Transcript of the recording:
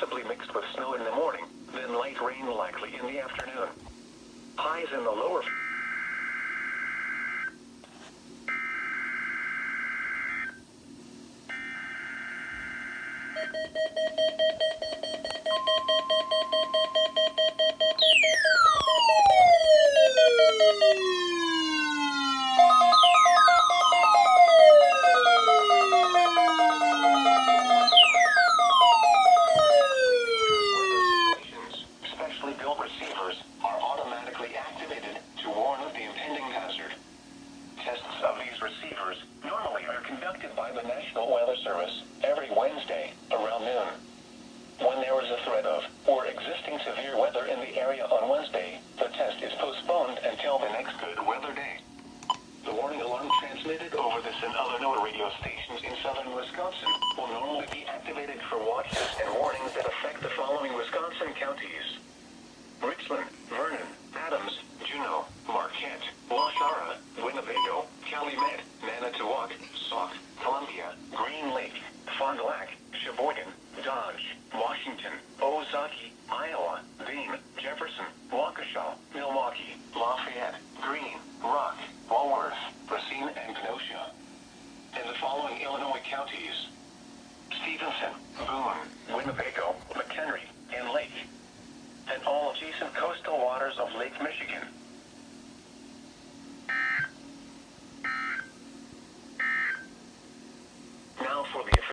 possibly mixed with snow in the morning, then light rain likely in the afternoon. Highs in the lower specially built receivers are automatically activated to warn of the impending hazard. Tests of these receivers normally are conducted by the National Weather Service every Wednesday around noon. When there is a threat of or existing severe weather in the area on Wednesday, the test is postponed until the next good weather day. The warning alarm transmitted over this and other NOAA radio stations in southern Wisconsin will normally be activated for watches and warnings that affect the following Wisconsin counties: Richland, Vernon, Adams, Juneau, Marquette, Waushara, Winnebago, Calumet, Manitowoc, Sauk, Columbia, Green Lake, Fond du Lac, Sheboygan, Dodge, Washington, Ozaukee, Iowa, Dean, Jefferson, Waukesha, Milwaukee, Lafayette, Greene, Rock, Walworth, Racine, and Kenosha. And the following Illinois counties: Stevenson, Boone, Winnebago, McHenry, and Lake, and all adjacent coastal waters of Lake Michigan.